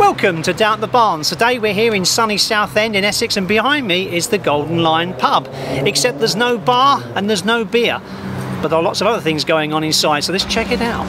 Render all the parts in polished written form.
Welcome to Down at the Barns. Today we're here in sunny Southend in Essex, and behind me is the Golden Lion pub. Except there's no bar and there's no beer. But there are lots of other things going on inside, so let's check it out.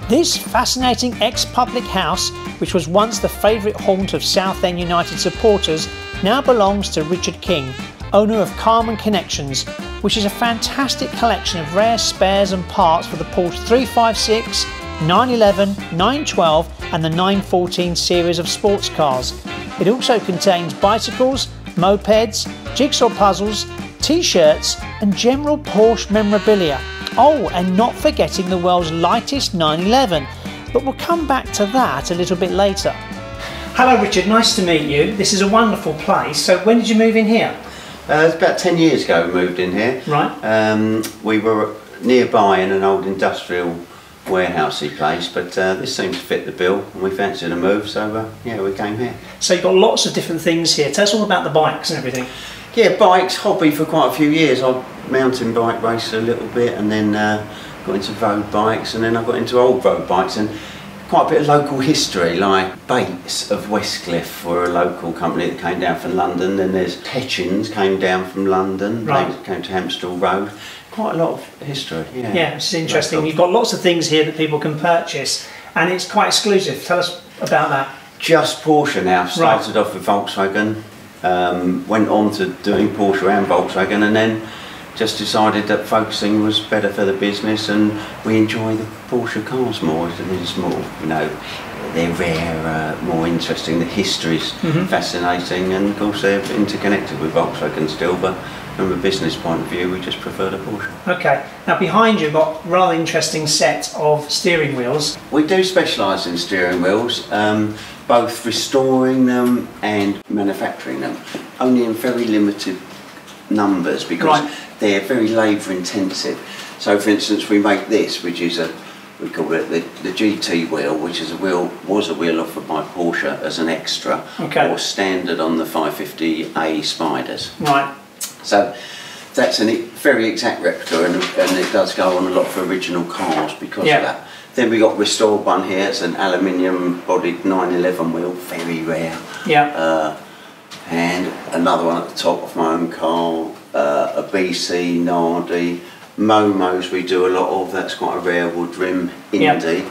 This fascinating ex-public house, which was once the favourite haunt of Southend United supporters, now belongs to Richard King, owner of Carmen Connections, which is a fantastic collection of rare spares and parts for the Porsche 356, 911, 912 and the 914 series of sports cars. It also contains bicycles, mopeds, jigsaw puzzles, t-shirts and general Porsche memorabilia. Oh, and not forgetting the world's lightest 911, but we'll come back to that a little bit later. Hello Richard, nice to meet you. This is a wonderful place. So when did you move in here? It's about 10 years ago we moved in here. Right. We were nearby in an old industrial warehousey place, but this seemed to fit the bill and we fancied a move, so yeah, we came here. So you've got lots of different things here. Tell us all about the bikes and everything. Yeah, bikes, hobby for quite a few years. I mountain bike raced a little bit and then got into road bikes, and then I got into old road bikes, and quite a bit of local history, like Bates of Westcliff were a local company that came down from London. Then there's Tetchins came down from London, right. They came to Hempstall Road. Quite a lot of history, yeah. Yeah, it's interesting. You've got lots of things here that people can purchase, and it's quite exclusive. Tell us about that. Just Porsche now. Started off with Volkswagen, went on to doing Porsche and Volkswagen, and then just decided that focusing was better for the business, and we enjoy the Porsche cars more. It's more, you know, they're rare, more interesting. The history's fascinating, and of course they're interconnected with Volkswagen still, but from a business point of view we just prefer the Porsche. Okay, now behind you you've got a rather interesting set of steering wheels. We do specialise in steering wheels, both restoring them and manufacturing them, only in very limited numbers because they're very labour intensive. So for instance we make this, which is we call it the GT wheel, which is was a wheel offered by Porsche as an extra or standard on the 550A Spiders. Right. So that's a very exact replica, and it does go on a lot for original cars because of that. Then we got restored one here. It's an aluminium bodied 911 wheel, very rare. Yeah. And another one at the top of my own car, a BC Nardi. Momos we do a lot of, that's quite a rare wood rim Indy.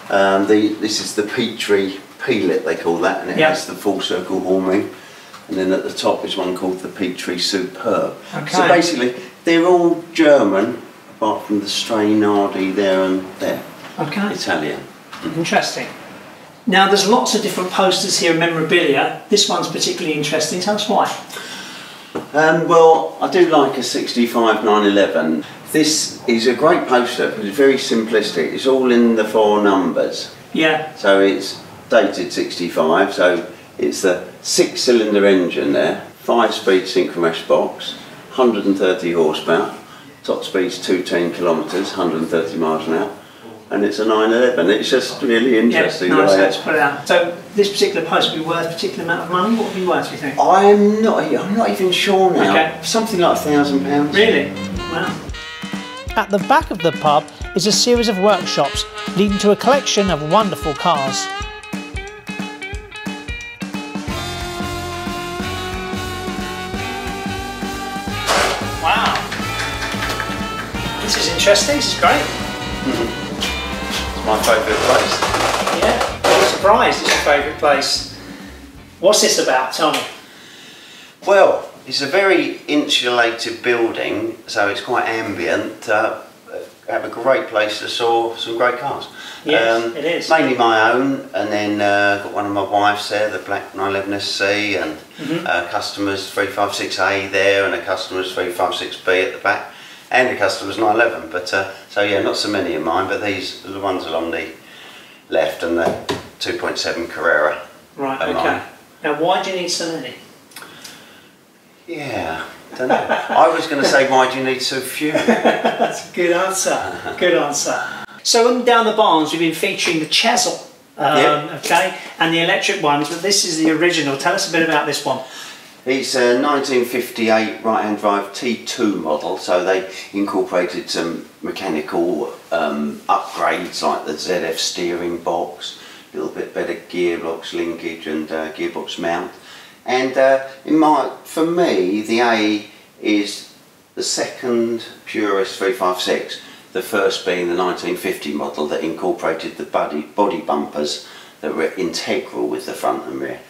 This is the Petrie Peelet they call that, and it has the full circle horn ring. And then at the top is one called the Petrie Superb. So basically they're all German apart from the stray Nardi there and there. Italian. Interesting. Now there's lots of different posters here and memorabilia. This one's particularly interesting. Tell us why. Well, I do like a 65 911. This is a great poster because it's very simplistic. It's all in the 4 numbers. Yeah. So it's dated 65, so it's the 6-cylinder engine there, 5-speed synchromesh box, 130 horsepower, top speed's 210 kilometres, 130 miles an hour, and it's a 911. It's just really interesting. Yeah, nice, let's put it out. So this particular post would be worth a particular amount of money. What would be worth, do you think? I'm not even sure now. Something like £1,000. Really? Wow. At the back of the pub is a series of workshops leading to a collection of wonderful cars. Wow. This is interesting, this is great. It's my favourite place. Yeah, I'm surprised it's your favourite place. What's this about? Tell me. Well, it's a very insulated building, so it's quite ambient. Have a great place to store some great cars. Yes, it is. Mainly my own, and then got one of my wife's there, the black 911SC, and customer's 356A there, and a customer's 356B at the back, and a customer's 911. But so yeah, not so many of mine, but these are the ones along the left, and the 2.7 Carrera. Right. Okay. Now, why do you need so many? Yeah, I don't know. I was going to say, why do you need so few? That's a good answer. Good answer. So down the Barns, we've been featuring the Chazelle, okay, and the electric ones, but this is the original. Tell us a bit about this one. It's a 1958 right-hand drive T2 model, so they incorporated some mechanical upgrades like the ZF steering box, little bit better gearbox linkage and gearbox mount. And for me, the A is the second purest 356, the first being the 1950 model that incorporated the body bumpers that were integral with the front and rear.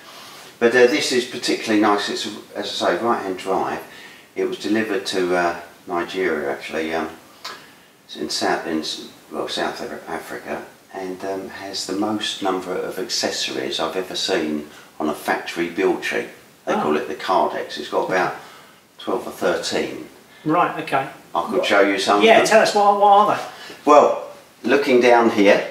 But this is particularly nice. It's, as I say, right-hand drive. It was delivered to Nigeria, actually, in South Africa, and has the most number of accessories I've ever seen on a factory build sheet. They call it the Cardex. It's got about 12 or 13. Right, okay. I could show you some. Yeah, tell us, what are they? Well, looking down here,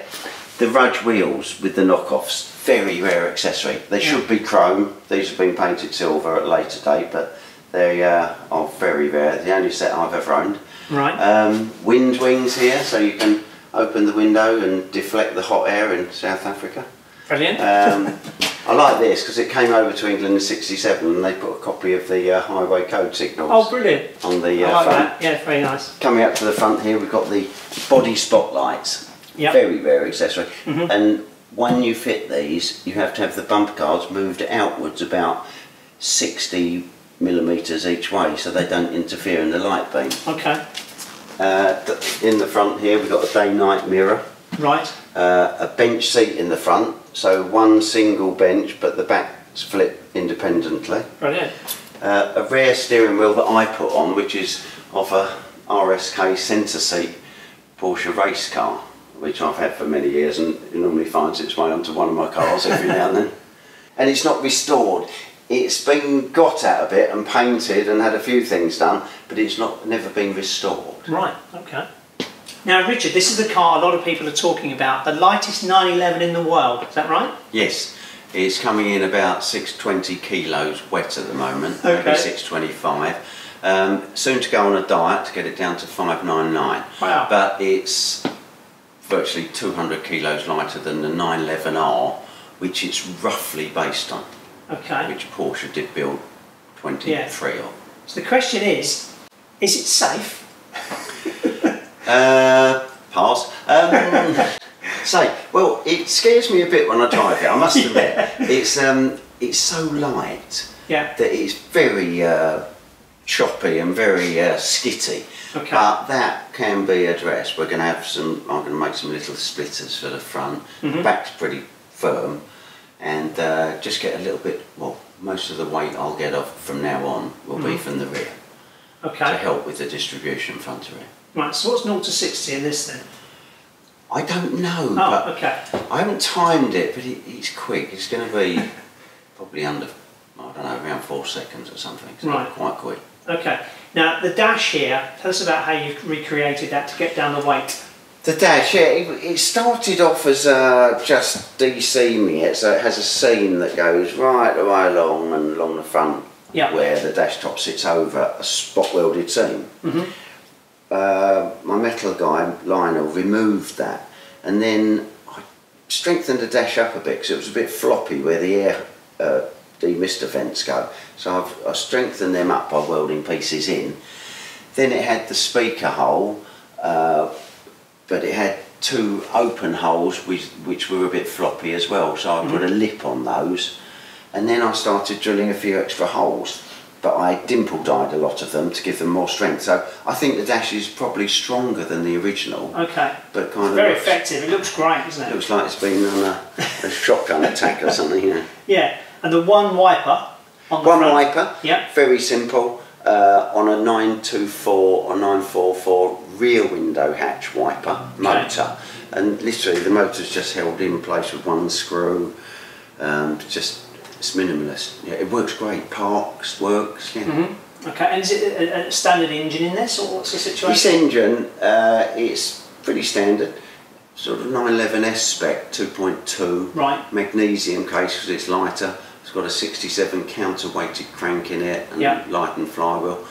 the Rudge wheels with the knockoffs, very rare accessory. They should be chrome. These have been painted silver at a later date, but they are very rare. The only set I've ever owned. Right. Wind wings here, so you can open the window and deflect the hot air in South Africa. Brilliant. I like this because it came over to England in '67 and they put a copy of the highway code signals. Oh, brilliant. On the I like front. that. Yeah, very nice. Coming up to the front here, we've got the body spotlights. Yep. Very rare accessory. And when you fit these, you have to have the bumper guards moved outwards about 60 millimetres each way so they don't interfere in the light beam. Okay. In the front here, we've got a day-night mirror. Right. A bench seat in the front, so one single bench, but the backs flip independently. Brilliant. A rare steering wheel that I put on, which is of a RSK centre seat Porsche race car, which I've had for many years, and it normally finds its way onto one of my cars every now and then. And it's not restored. It's been got at a bit and painted and had a few things done, but it's never been restored. Right, okay. Now, Richard, this is the car a lot of people are talking about, the lightest 911 in the world, is that right? Yes, it's coming in about 620 kilos wet at the moment, maybe 625. Soon to go on a diet to get it down to 599. Wow. But it's virtually 200 kilos lighter than the 911R, which it's roughly based on. Okay. Which Porsche did build 23 of. So the question is it safe? Pass. Well, it scares me a bit when I drive it, I must admit. It's so light that it's very choppy and very skitty. Okay. But that can be addressed. We're going to have I'm going to make some little splitters for the front. The back's pretty firm, and just get a little bit. Well, most of the weight I'll get off from now on will be from the rear. Okay. To help with the distribution front to rear. Right. So what's 0 to 60 in this then? I don't know. Oh, but okay. I haven't timed it, but it's quick. It's going to be probably under, I don't know, around 4 seconds or something. So right. Quite quick. Okay. Now the dash here. Tell us about how you recreated that to get down the weight. The dash, yeah, it started off as just de-seaming it, so it has a seam that goes right the way along and along the front, where the dash top sits over a spot welded seam. My metal guy, Lionel, removed that, and then I strengthened the dash up a bit because it was a bit floppy where the air demister vents go. So I strengthened them up by welding pieces in. Then it had the speaker hole, but it had 2 open holes which were a bit floppy as well, so I put a lip on those, and then I started drilling a few extra holes, but I dimple dyed a lot of them to give them more strength. So I think the dash is probably stronger than the original. Okay. But kind of very effective. It looks great, doesn't it? It looks like it's been on a shotgun attack or something, you know. Yeah, and the one wiper on the front. Wiper. Yeah. Very simple. On a 924 or 944 rear window hatch wiper motor, and literally the motor's just held in place with 1 screw. It's minimalist. Yeah, it works great. Parks, works. Yeah. Okay, and is it a standard engine in this, or what's the situation? This engine, it's pretty standard. Sort of 911S spec, 2.2. Right. Magnesium case because it's lighter. It's got a 67 counterweighted crank in it and light and flywheel.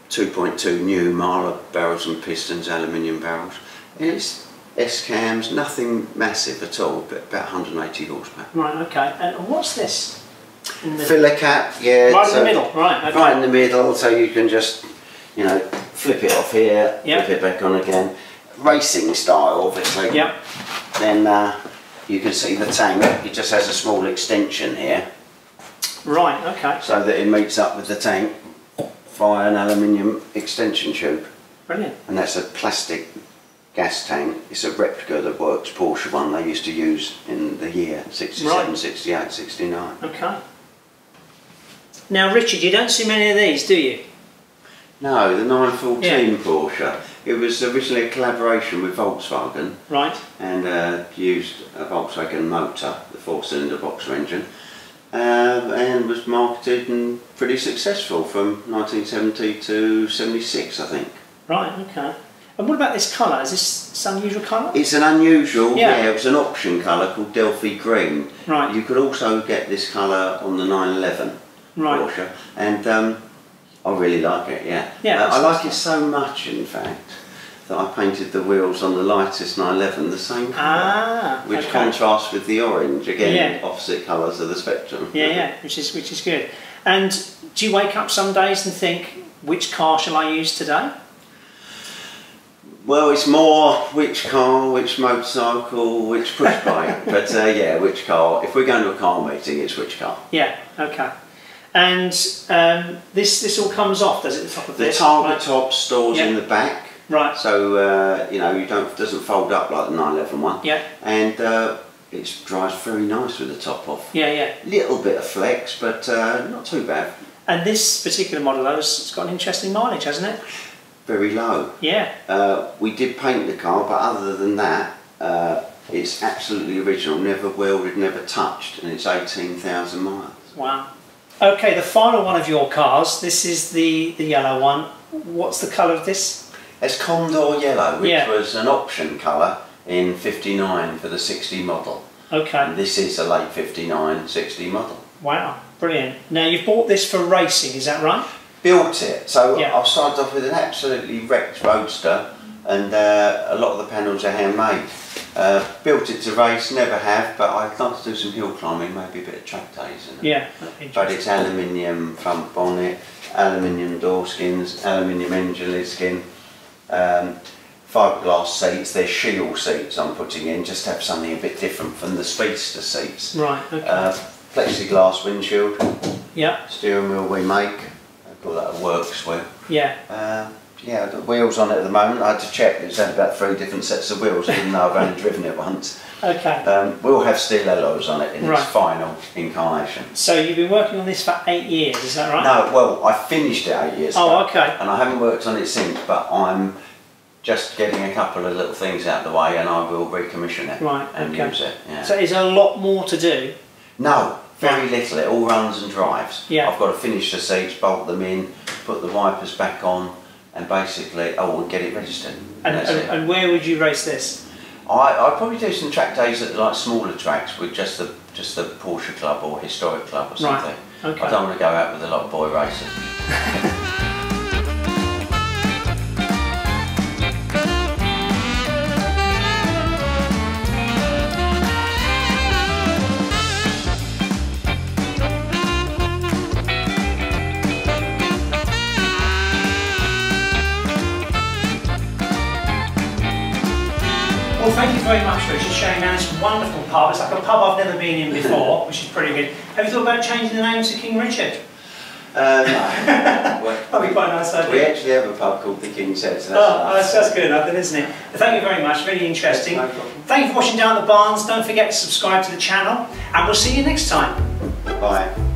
2.2 new Marla barrels and pistons, aluminium barrels. It's S-cams, nothing massive at all, but about 180 horsepower. Right, okay. And what's this? Filler cap, yeah. Right in the middle, right. Okay. Right in the middle, so you can just, you know, flip it off here, flip it back on again. Racing style, obviously. Yep. Then you can see the tank, it just has a small extension here. Right, okay. So that it meets up with the tank via an aluminium extension tube. Brilliant. And that's a plastic gas tank. It's a replica that works, Porsche one they used to use in the year 67, right. 68, 69. Okay. Now Richard, you don't see many of these, do you? No, the 914 Porsche. It was originally a collaboration with Volkswagen. Right. And used a Volkswagen motor, the 4-cylinder boxer engine. And was marketed and pretty successful from 1970 to 76, I think. Right, okay. And what about this colour? Is this unusual colour? It's an unusual, yeah, it was an option colour called Delphi Green. Right. You could also get this colour on the 911 Porsche. And I really like it, yeah. I like it so much, in fact, that I painted the wheels on the lightest 911 the same colour, which contrasts with the orange, again, opposite colours of the spectrum. Yeah, which is good. And do you wake up some days and think, which car shall I use today? Well, it's more which car, which motorcycle, which push bike, but yeah, which car. If we're going to a car meeting, it's which car. Yeah, okay. And this all comes off, does it, the top of this? The target top stores in the back. Right. So, you know, it doesn't fold up like the 911 one. Yeah. And it drives very nice with the top off. Yeah. Little bit of flex, but not too bad. And this particular model, though, it's got an interesting mileage, hasn't it? Very low. Yeah. We did paint the car, but other than that, it's absolutely original. Never welded, never touched, and it's 18,000 miles. Wow. Okay, the final one of your cars. This is the yellow one. What's the colour of this? It's Condor Yellow, which was an option colour in 59 for the 60 model. Okay. And this is a late 59, 60 model. Wow, brilliant. Now you've bought this for racing, is that right? Built it. So I started off with an absolutely wrecked Roadster, and a lot of the panels are handmade. Built it to race, never have, but I'd like to do some hill climbing, maybe a bit of track days. Yeah. But it's aluminium front bonnet, aluminium door skins, aluminium engine lid skin. Fiberglass seats, they're shield seats I'm putting in, just to have something a bit different from the Speedster seats. Right, okay. Plexiglass windshield. Yeah. Steering wheel we make, I call that a works wheel. Yeah. Yeah, the wheels on it at the moment, I had to check, it's had about 3 different sets of wheels, I didn't know I've only driven it once. Okay. We'll have steel alloys on it in its final incarnation. So you've been working on this for 8 years, is that right? No, well, I finished it 8 years ago. Oh, okay. And I haven't worked on it since, but I'm just getting a couple of little things out of the way and I will recommission it and use it. Yeah. So is there a lot more to do? No, very little. It all runs and drives. Yeah. I've got to finish the seats, bolt them in, put the wipers back on, and basically, and get it registered. And where would you race this? I'd probably do some track days at like smaller tracks with just the Porsche club or historic club or something. Right. Okay. I don't want to go out with a lot of boy racers. Well, thank you very much, Richard, showing around this wonderful pub. It's like a pub I've never been in before, which is pretty good. Have you thought about changing the name to King Richard? No. That'd be quite a nice idea. We actually have a pub called the King's Head. So that's good enough, then, isn't it? Thank you very much, really interesting. No problem. Thank you for watching Down the Barns. Don't forget to subscribe to the channel, and we'll see you next time. Bye.